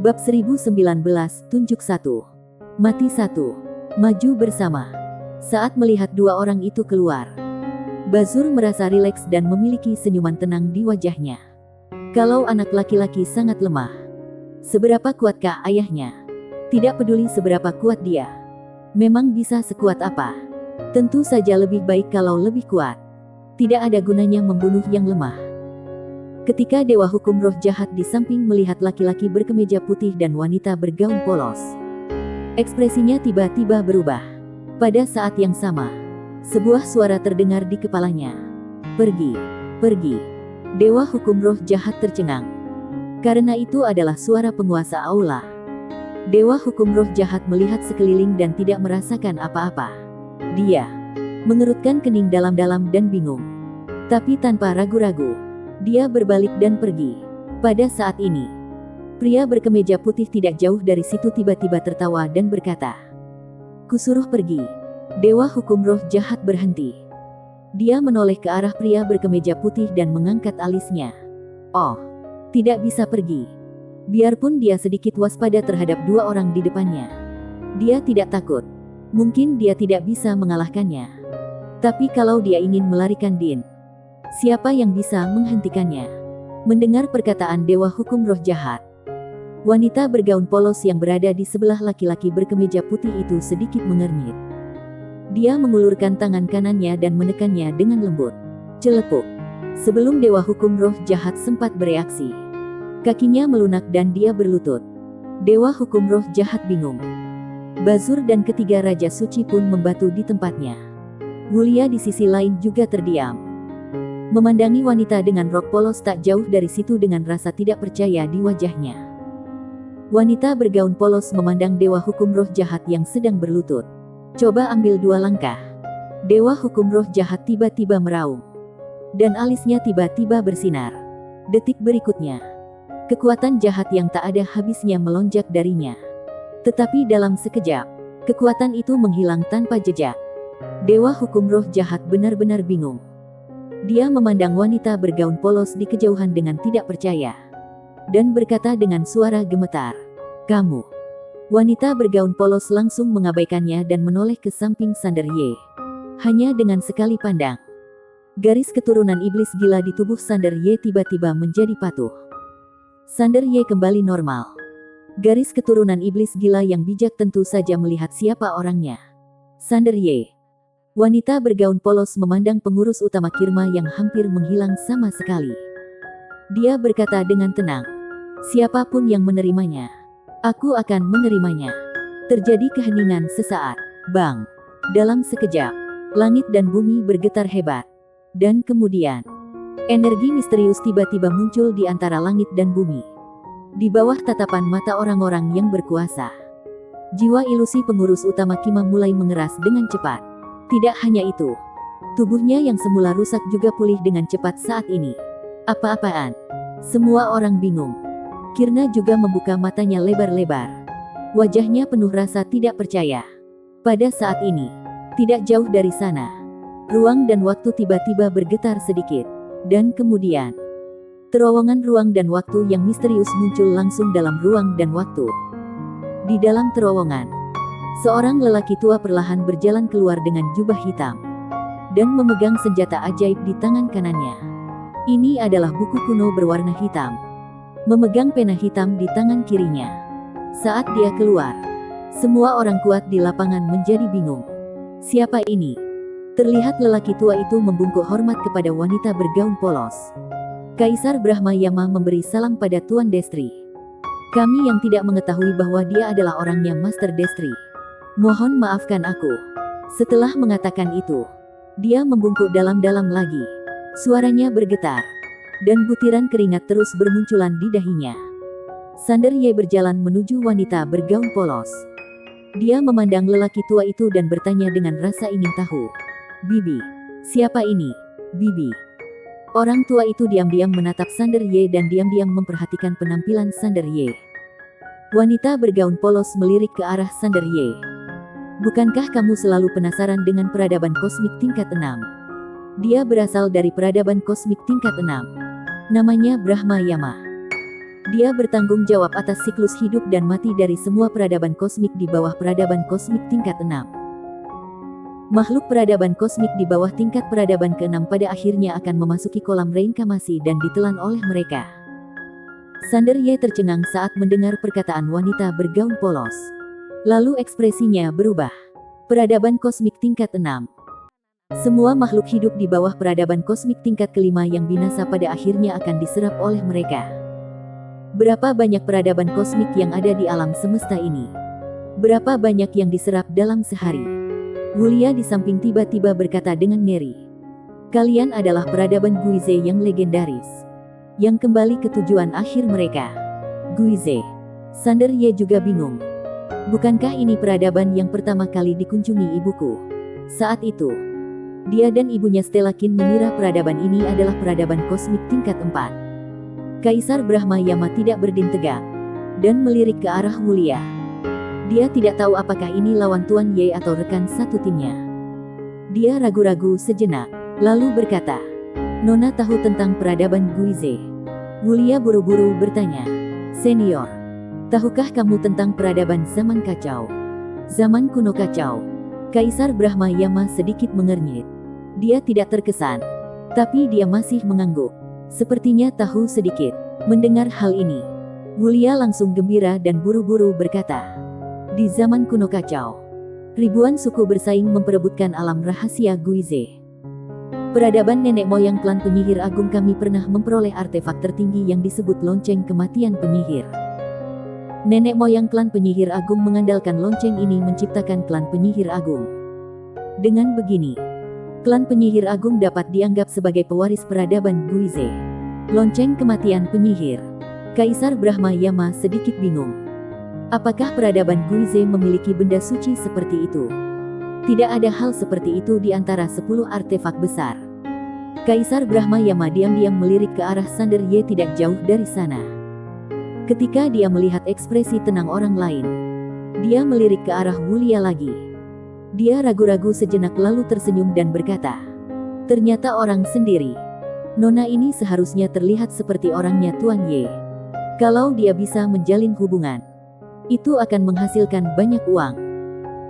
Bab 1019, Tunjuk 1. Mati 1. Maju bersama. Saat melihat dua orang itu keluar, Bazur merasa rileks dan memiliki senyuman tenang di wajahnya. Kalau anak laki-laki sangat lemah, seberapa kuatkah ayahnya? Tidak peduli seberapa kuat dia. Memang bisa sekuat apa? Tentu saja lebih baik kalau lebih kuat. Tidak ada gunanya membunuh yang lemah. Ketika Dewa Hukum Roh Jahat di samping melihat laki-laki berkemeja putih dan wanita bergaun polos, ekspresinya tiba-tiba berubah. Pada saat yang sama, sebuah suara terdengar di kepalanya. Pergi, pergi. Dewa Hukum Roh Jahat tercengang. Karena itu adalah suara penguasa aula. Dewa Hukum Roh Jahat melihat sekeliling dan tidak merasakan apa-apa. Dia mengerutkan kening dalam-dalam dan bingung. Tapi tanpa ragu-ragu, dia berbalik dan pergi. Pada saat ini, pria berkemeja putih tidak jauh dari situ tiba-tiba tertawa dan berkata, "Kusuruh pergi." Dewa Hukum Roh Jahat berhenti. Dia menoleh ke arah pria berkemeja putih dan mengangkat alisnya. Oh, tidak bisa pergi. Biarpun dia sedikit waspada terhadap dua orang di depannya, dia tidak takut. Mungkin dia tidak bisa mengalahkannya. Tapi kalau dia ingin melarikan Din, siapa yang bisa menghentikannya? Mendengar perkataan Dewa Hukum Roh Jahat, wanita bergaun polos yang berada di sebelah laki-laki berkemeja putih itu sedikit mengernyit. Dia mengulurkan tangan kanannya dan menekannya dengan lembut. Celepuk. Sebelum Dewa Hukum Roh Jahat sempat bereaksi, kakinya melunak dan dia berlutut. Dewa Hukum Roh Jahat bingung. Bazur dan ketiga Raja Suci pun membatu di tempatnya. Wulia di sisi lain juga terdiam, memandangi wanita dengan rok polos tak jauh dari situ dengan rasa tidak percaya di wajahnya. Wanita bergaun polos memandang Dewa Hukum Roh Jahat yang sedang berlutut. "Coba ambil 2 langkah." Dewa Hukum Roh Jahat tiba-tiba meraung, dan alisnya tiba-tiba bersinar. Detik berikutnya, kekuatan jahat yang tak ada habisnya melonjak darinya. Tetapi dalam sekejap, kekuatan itu menghilang tanpa jejak. Dewa Hukum Roh Jahat benar-benar bingung. Dia memandang wanita bergaun polos di kejauhan dengan tidak percaya, dan berkata dengan suara gemetar, "Kamu." Wanita bergaun polos langsung mengabaikannya dan menoleh ke samping Sander Ye. Hanya dengan sekali pandang, garis keturunan iblis gila di tubuh Sander Ye tiba-tiba menjadi patuh. Sander Ye kembali normal. Garis keturunan iblis gila yang bijak tentu saja melihat siapa orangnya. Sander Ye. Wanita bergaun polos memandang pengurus utama Kirma yang hampir menghilang sama sekali. Dia berkata dengan tenang, "Siapapun yang menerimanya, aku akan menerimanya." Terjadi keheningan sesaat. Bang! Dalam sekejap, langit dan bumi bergetar hebat. Dan kemudian, energi misterius tiba-tiba muncul di antara langit dan bumi. Di bawah tatapan mata orang-orang yang berkuasa, jiwa ilusi pengurus utama Kima mulai mengeras dengan cepat. Tidak hanya itu, tubuhnya yang semula rusak juga pulih dengan cepat saat ini. Apa-apaan? Semua orang bingung. Kirna juga membuka matanya lebar-lebar. Wajahnya penuh rasa tidak percaya. Pada saat ini, tidak jauh dari sana, ruang dan waktu tiba-tiba bergetar sedikit. Dan kemudian, terowongan ruang dan waktu yang misterius muncul langsung dalam ruang dan waktu. Di dalam terowongan, seorang lelaki tua perlahan berjalan keluar dengan jubah hitam dan memegang senjata ajaib di tangan kanannya. Ini adalah buku kuno berwarna hitam. Memegang pena hitam di tangan kirinya. Saat dia keluar, semua orang kuat di lapangan menjadi bingung. Siapa ini? Terlihat lelaki tua itu membungkuk hormat kepada wanita bergaun polos. Kaisar Brahma Yama memberi salam pada Tuan Destri. Kami yang tidak mengetahui bahwa dia adalah orangnya Master Destri. Mohon maafkan aku. Setelah mengatakan itu, dia membungkuk dalam-dalam lagi. Suaranya bergetar, dan butiran keringat terus bermunculan di dahinya. Sander Ye berjalan menuju wanita bergaun polos. Dia memandang lelaki tua itu dan bertanya dengan rasa ingin tahu. "Bibi, siapa ini, Bibi?" Orang tua itu diam-diam menatap Sander Ye dan diam-diam memperhatikan penampilan Sander Ye. Wanita bergaun polos melirik ke arah Sander Ye. "Bukankah kamu selalu penasaran dengan peradaban kosmik tingkat 6? Dia berasal dari peradaban kosmik tingkat 6. Namanya Brahma Yama." Dia bertanggung jawab atas siklus hidup dan mati dari semua peradaban kosmik di bawah peradaban kosmik tingkat 6. Makhluk peradaban kosmik di bawah tingkat peradaban ke-6 pada akhirnya akan memasuki kolam reinkarnasi dan ditelan oleh mereka. Sander Ye tercengang saat mendengar perkataan wanita bergaun polos. Lalu ekspresinya berubah. Peradaban kosmik tingkat 6. Semua makhluk hidup di bawah peradaban kosmik tingkat kelima yang binasa pada akhirnya akan diserap oleh mereka. Berapa banyak peradaban kosmik yang ada di alam semesta ini? Berapa banyak yang diserap dalam sehari? Wulia di samping tiba-tiba berkata dengan ngeri. Kalian adalah peradaban Guize yang legendaris. Yang kembali ke tujuan akhir mereka. Guize. Sander Ye juga bingung. Bukankah ini peradaban yang pertama kali dikunjungi ibuku? Saat itu, dia dan ibunya Stella Qin mengira peradaban ini adalah peradaban kosmik tingkat 4. Kaisar Brahma Yama tidak berdiri tegak dan melirik ke arah Wulia. Dia tidak tahu apakah ini lawan Tuan Ye atau rekan satu timnya. Dia ragu-ragu sejenak, lalu berkata, Nona tahu tentang peradaban Guize? Wulia buru-buru bertanya, Senior, tahukah kamu tentang peradaban zaman kacau? Zaman kuno kacau? Kaisar Brahma Yama sedikit mengernyit. Dia tidak terkesan, tapi dia masih mengangguk. Sepertinya tahu sedikit. Mendengar hal ini, Wulia langsung gembira dan buru-buru berkata, di zaman kuno kacau, ribuan suku bersaing memperebutkan alam rahasia Guize. Peradaban nenek moyang klan penyihir agung kami pernah memperoleh artefak tertinggi yang disebut lonceng kematian penyihir. Nenek moyang klan penyihir agung mengandalkan lonceng ini menciptakan klan penyihir agung. Dengan begini, klan penyihir agung dapat dianggap sebagai pewaris peradaban Guize. Lonceng kematian penyihir. Kaisar Brahma Yama sedikit bingung. Apakah peradaban Guize memiliki benda suci seperti itu? Tidak ada hal seperti itu di antara 10 artefak besar. Kaisar Brahma Yama diam-diam melirik ke arah Sander Ye tidak jauh dari sana. Ketika dia melihat ekspresi tenang orang lain, dia melirik ke arah Wulia lagi. Dia ragu-ragu sejenak lalu tersenyum dan berkata, ternyata orang sendiri. Nona ini seharusnya terlihat seperti orangnya Tuan Ye. Kalau dia bisa menjalin hubungan, itu akan menghasilkan banyak uang.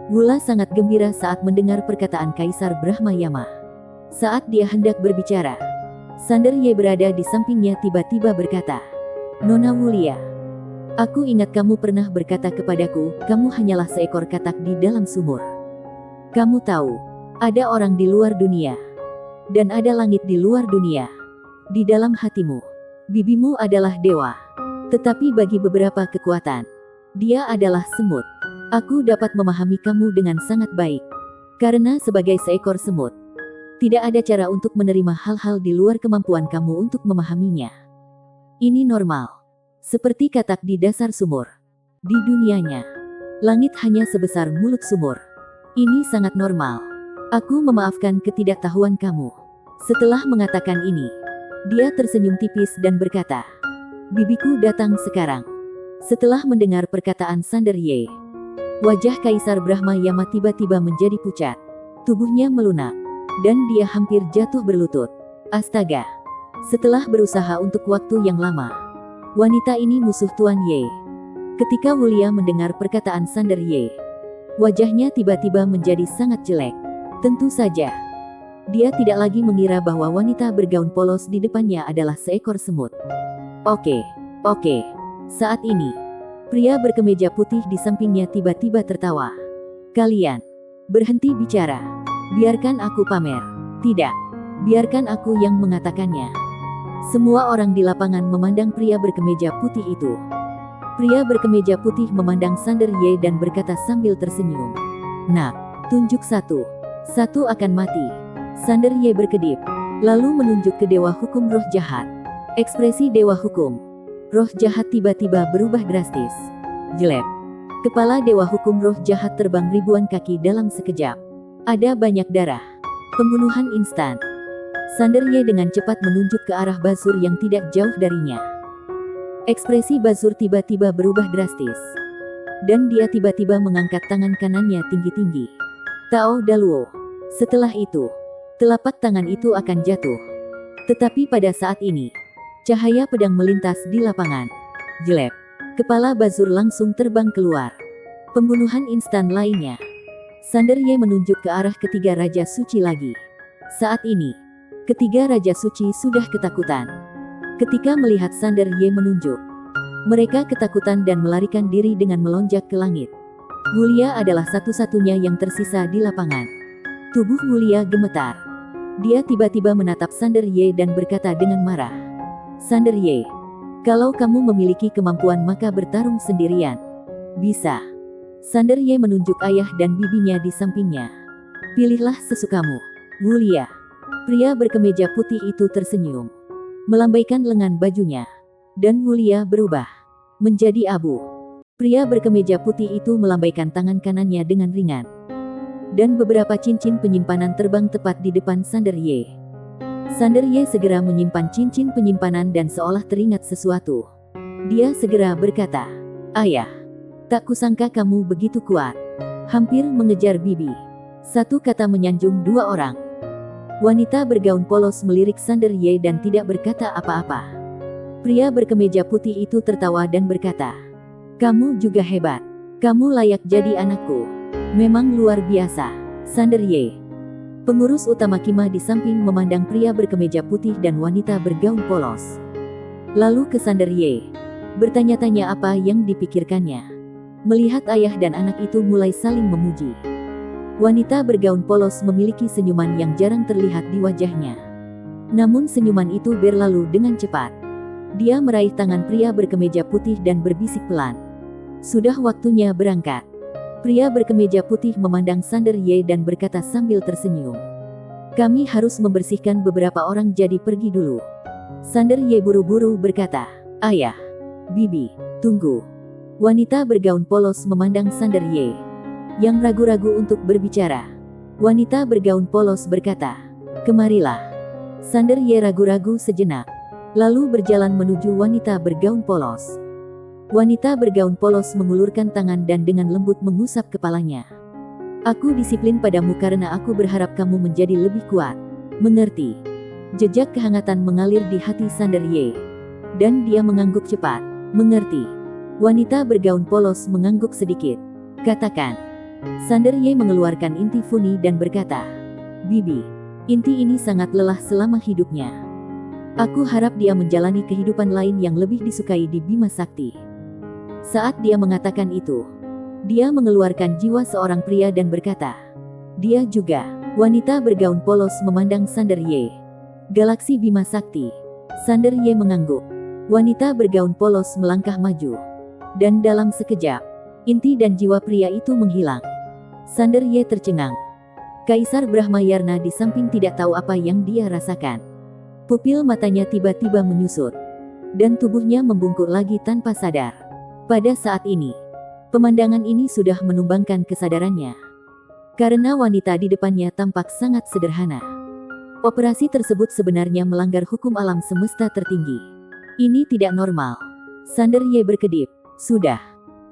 Wula sangat gembira saat mendengar perkataan Kaisar Brahma Yama. Saat dia hendak berbicara, Sander Ye berada di sampingnya tiba-tiba berkata, Nona Wulia, aku ingat kamu pernah berkata kepadaku, kamu hanyalah seekor katak di dalam sumur. Kamu tahu, ada orang di luar dunia, dan ada langit di luar dunia. Di dalam hatimu, bibimu adalah dewa. Tetapi bagi beberapa kekuatan, dia adalah semut. Aku dapat memahami kamu dengan sangat baik. Karena sebagai seekor semut, tidak ada cara untuk menerima hal-hal di luar kemampuan kamu untuk memahaminya. Ini normal. Seperti katak di dasar sumur. Di dunianya, langit hanya sebesar mulut sumur. Ini sangat normal. Aku memaafkan ketidaktahuan kamu. Setelah mengatakan ini, dia tersenyum tipis dan berkata, bibiku datang sekarang. Setelah mendengar perkataan Sander Ye, wajah Kaisar Brahma Yama tiba-tiba menjadi pucat. Tubuhnya melunak, dan dia hampir jatuh berlutut. Astaga! Setelah berusaha untuk waktu yang lama, wanita ini musuh Tuan Ye. Ketika Wulia mendengar perkataan Sander Ye, wajahnya tiba-tiba menjadi sangat jelek. Tentu saja, dia tidak lagi mengira bahwa wanita bergaun polos di depannya adalah seekor semut. Oke. Saat ini, pria berkemeja putih di sampingnya tiba-tiba tertawa. Kalian, berhenti bicara. Biarkan aku pamer. Tidak, biarkan aku yang mengatakannya. Semua orang di lapangan memandang pria berkemeja putih itu. Pria berkemeja putih memandang Sander Ye dan berkata sambil tersenyum. Nak, tunjuk satu. Satu akan mati. Sander Ye berkedip, lalu menunjuk ke Dewa Hukum Roh Jahat. Ekspresi Dewa Hukum Roh Jahat tiba-tiba berubah drastis. Jelek. Kepala Dewa Hukum Roh Jahat terbang ribuan kaki dalam sekejap. Ada banyak darah. Pembunuhan instan. Sander Ye dengan cepat menunjuk ke arah Basur yang tidak jauh darinya. Ekspresi Basur tiba-tiba berubah drastis. Dan dia tiba-tiba mengangkat tangan kanannya tinggi-tinggi. Tao Daluo. Setelah itu, telapak tangan itu akan jatuh. Tetapi pada saat ini, cahaya pedang melintas di lapangan. Jelek. Kepala Bazur langsung terbang keluar. Pembunuhan instan lainnya. Sander Ye menunjuk ke arah ketiga Raja Suci lagi. Saat ini, ketiga Raja Suci sudah ketakutan. Ketika melihat Sander Ye menunjuk, mereka ketakutan dan melarikan diri dengan melonjak ke langit. Wulia adalah satu-satunya yang tersisa di lapangan. Tubuh Wulia gemetar. Dia tiba-tiba menatap Sander Ye dan berkata dengan marah, "Sander Ye, kalau kamu memiliki kemampuan maka bertarung sendirian." "Bisa." Sander Ye menunjuk ayah dan bibinya di sampingnya. "Pilihlah sesukamu." Wulia. Pria berkemeja putih itu tersenyum, melambaikan lengan bajunya, dan Wulia berubah menjadi abu. Pria berkemeja putih itu melambaikan tangan kanannya dengan ringan, dan beberapa cincin penyimpanan terbang tepat di depan Sander Ye. Sander Ye segera menyimpan cincin penyimpanan dan seolah teringat sesuatu. Dia segera berkata, "Ayah, tak kusangka kamu begitu kuat." Hampir mengejar bibi. Satu kata menyanjung dua orang. Wanita bergaun polos melirik Sander Ye dan tidak berkata apa-apa. Pria berkemeja putih itu tertawa dan berkata, "Kamu juga hebat. Kamu layak jadi anakku. Memang luar biasa, Sander Ye." Pengurus utama Kima di samping memandang pria berkemeja putih dan wanita bergaun polos. Lalu ke Sander Ye, bertanya-tanya apa yang dipikirkannya. Melihat ayah dan anak itu mulai saling memuji. Wanita bergaun polos memiliki senyuman yang jarang terlihat di wajahnya. Namun senyuman itu berlalu dengan cepat. Dia meraih tangan pria berkemeja putih dan berbisik pelan, "Sudah waktunya berangkat." Pria berkemeja putih memandang Sander Ye dan berkata sambil tersenyum, "Kami harus membersihkan beberapa orang, jadi pergi dulu." Sander Ye buru-buru berkata, "Ayah, bibi, tunggu." Wanita bergaun polos memandang Sander Ye, yang ragu-ragu untuk berbicara. Wanita bergaun polos berkata, "Kemarilah." Sander Ye ragu-ragu sejenak, lalu berjalan menuju wanita bergaun polos. Wanita bergaun polos mengulurkan tangan dan dengan lembut mengusap kepalanya. "Aku disiplin padamu karena aku berharap kamu menjadi lebih kuat. Mengerti?" Jejak kehangatan mengalir di hati Sander Ye, dan dia mengangguk cepat. "Mengerti." Wanita bergaun polos mengangguk sedikit. "Katakan." Sander Ye mengeluarkan inti Funi dan berkata, "Bibi, inti ini sangat lelah selama hidupnya. Aku harap dia menjalani kehidupan lain yang lebih disukai di Bima Sakti." Saat dia mengatakan itu, dia mengeluarkan jiwa seorang pria dan berkata, "Dia juga." Wanita bergaun polos memandang Sander Ye. "Galaksi Bima Sakti." Sander Ye mengangguk. Wanita bergaun polos melangkah maju. Dan dalam sekejap, inti dan jiwa pria itu menghilang. Sander Ye tercengang. Kaisar Brahmayarna di samping tidak tahu apa yang dia rasakan. Pupil matanya tiba-tiba menyusut, dan tubuhnya membungkuk lagi tanpa sadar. Pada saat ini, pemandangan ini sudah menumbangkan kesadarannya. Karena wanita di depannya tampak sangat sederhana. Operasi tersebut sebenarnya melanggar hukum alam semesta tertinggi. Ini tidak normal. Sander Ye berkedip. "Sudah."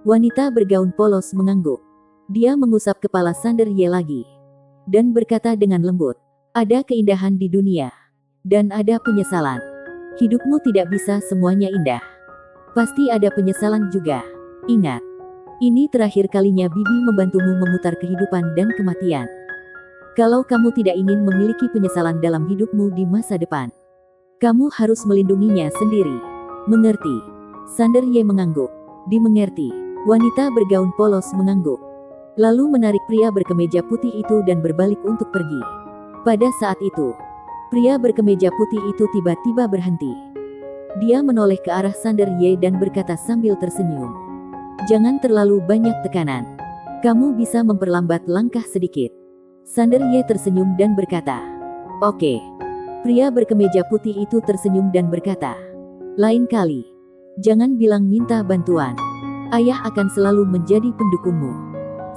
Wanita bergaun polos mengangguk. Dia mengusap kepala Sander Ye lagi, dan berkata dengan lembut, "Ada keindahan di dunia, dan ada penyesalan. Hidupmu tidak bisa semuanya indah. Pasti ada penyesalan juga. Ingat, ini terakhir kalinya bibi membantumu memutar kehidupan dan kematian. Kalau kamu tidak ingin memiliki penyesalan dalam hidupmu di masa depan, kamu harus melindunginya sendiri. Mengerti?" Sander Ye mengangguk. "Dimengerti." Wanita bergaun polos mengangguk, lalu menarik pria berkemeja putih itu dan berbalik untuk pergi. Pada saat itu, pria berkemeja putih itu tiba-tiba berhenti. Dia menoleh ke arah Sander Ye dan berkata sambil tersenyum, "Jangan terlalu banyak tekanan. Kamu bisa memperlambat langkah sedikit." Sander Ye tersenyum dan berkata, "Oke." Pria berkemeja putih itu tersenyum dan berkata, "Lain kali, jangan bilang minta bantuan. Ayah akan selalu menjadi pendukungmu."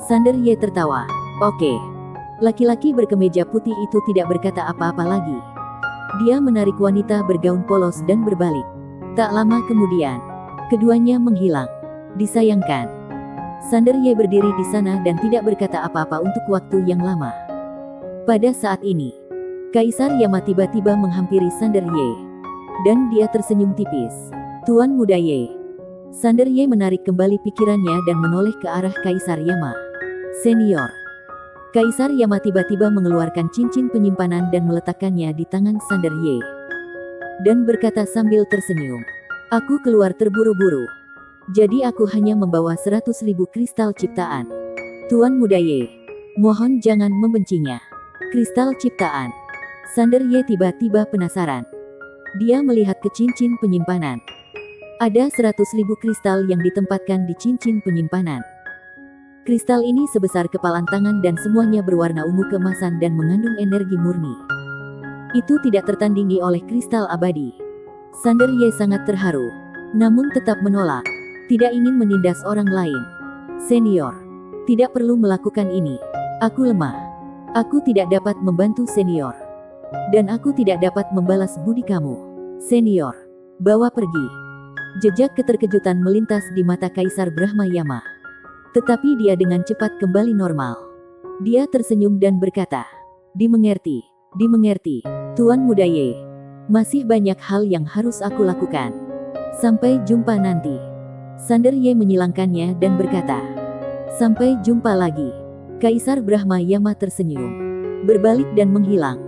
Sander Ye tertawa. "Oke." Laki-laki berkemeja putih itu tidak berkata apa-apa lagi. Dia menarik wanita bergaun polos dan berbalik. Tak lama kemudian, keduanya menghilang. Disayangkan. Sander Ye berdiri di sana dan tidak berkata apa-apa untuk waktu yang lama. Pada saat ini, Kaisar Yama tiba-tiba menghampiri Sander Ye, dan dia tersenyum tipis. "Tuan Muda Ye." Sander Ye menarik kembali pikirannya dan menoleh ke arah Kaisar Yama. Senior. Kaisar Yama tiba-tiba mengeluarkan cincin penyimpanan dan meletakkannya di tangan Sander Ye. Dan berkata sambil tersenyum, "Aku keluar terburu-buru. Jadi aku hanya membawa 100.000 kristal ciptaan. Tuan Muda Ye, mohon jangan membencinya." Kristal ciptaan. Sander Ye tiba-tiba penasaran. Dia melihat ke cincin penyimpanan. Ada 100.000 kristal yang ditempatkan di cincin penyimpanan. Kristal ini sebesar kepalan tangan dan semuanya berwarna ungu keemasan dan mengandung energi murni. Itu tidak tertandingi oleh kristal abadi. Sander Ye sangat terharu, namun tetap menolak. Tidak ingin menindas orang lain. "Senior, tidak perlu melakukan ini. Aku lemah. Aku tidak dapat membantu senior. Dan aku tidak dapat membalas budi kamu. Senior, bawa pergi." Jejak keterkejutan melintas di mata Kaisar Brahma Yama. Tetapi dia dengan cepat kembali normal. Dia tersenyum dan berkata, Dimengerti, Tuan Muda Ye. Masih banyak hal yang harus aku lakukan. Sampai jumpa nanti." Sander Ye menyilangkannya dan berkata, "Sampai jumpa lagi." Kaisar Brahma Yama tersenyum, berbalik dan menghilang.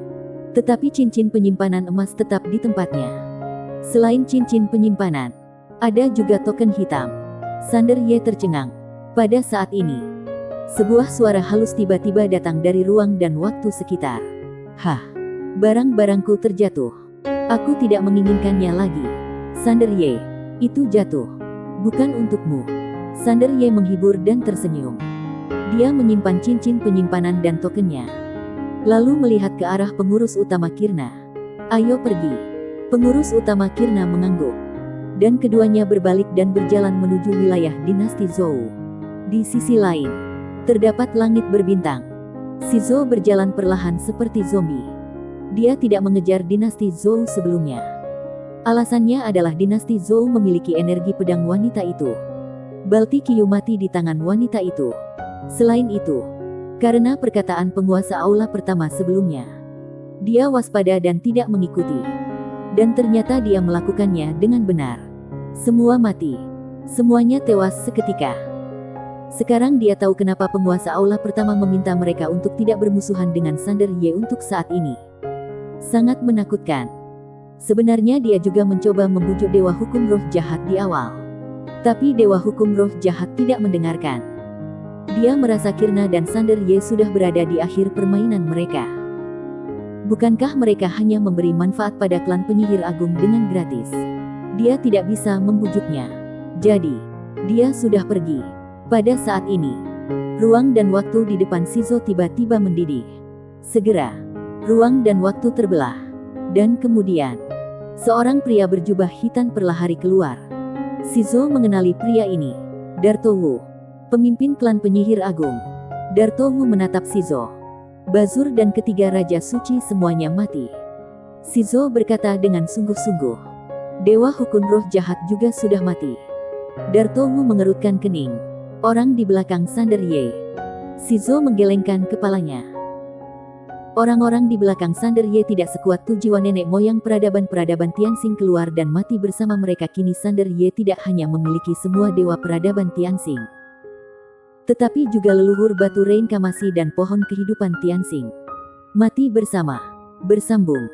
Tetapi cincin penyimpanan emas tetap di tempatnya. Selain cincin penyimpanan, ada juga token hitam. Sander Ye tercengang. Pada saat ini, sebuah suara halus tiba-tiba datang dari ruang dan waktu sekitar. "Hah, barang-barangku terjatuh. Aku tidak menginginkannya lagi. Sander Ye, itu jatuh. Bukan untukmu." Sander Ye menghibur dan tersenyum. Dia menyimpan cincin penyimpanan dan tokennya. Lalu melihat ke arah pengurus utama Kirna. "Ayo pergi." Pengurus utama Kirna mengangguk. Dan keduanya berbalik dan berjalan menuju wilayah dinasti Zhou. Di sisi lain, terdapat langit berbintang. Si Zhou berjalan perlahan seperti zombie. Dia tidak mengejar dinasti Zhou sebelumnya. Alasannya adalah dinasti Zhou memiliki energi pedang wanita itu. Balti Qiu mati di tangan wanita itu. Selain itu, karena perkataan penguasa aula pertama sebelumnya, dia waspada dan tidak mengikuti. Dan ternyata dia melakukannya dengan benar. Semua mati. Semuanya tewas seketika. Sekarang dia tahu kenapa penguasa aula pertama meminta mereka untuk tidak bermusuhan dengan Sander Ye untuk saat ini. Sangat menakutkan. Sebenarnya dia juga mencoba membujuk Dewa Hukum Roh Jahat di awal. Tapi Dewa Hukum Roh Jahat tidak mendengarkan. Dia merasa Kirna dan Sander Ye sudah berada di akhir permainan mereka. Bukankah mereka hanya memberi manfaat pada klan penyihir agung dengan gratis? Dia tidak bisa membujuknya. Jadi, dia sudah pergi. Pada saat ini, ruang dan waktu di depan Shizo tiba-tiba mendidih. Segera, ruang dan waktu terbelah. Dan kemudian, seorang pria berjubah hitam perlahan keluar. Shizo mengenali pria ini. Darto Wu, pemimpin klan penyihir agung. Darto Wu menatap Shizo. Bazur dan ketiga Raja Suci semuanya mati. Shizo berkata dengan sungguh-sungguh. Dewa Hukum Roh Jahat juga sudah mati. Darto Wu mengerutkan kening. Orang di belakang Sander Ye. Shizo menggelengkan kepalanya. Orang-orang di belakang Sander Ye tidak sekuat 7 jiwa nenek moyang peradaban-peradaban Tianxing keluar dan mati bersama mereka. Kini Sander Ye tidak hanya memiliki semua dewa peradaban Tianxing, tetapi juga leluhur batu reinkarnasi dan pohon kehidupan Tianxing. Mati bersama. Bersambung.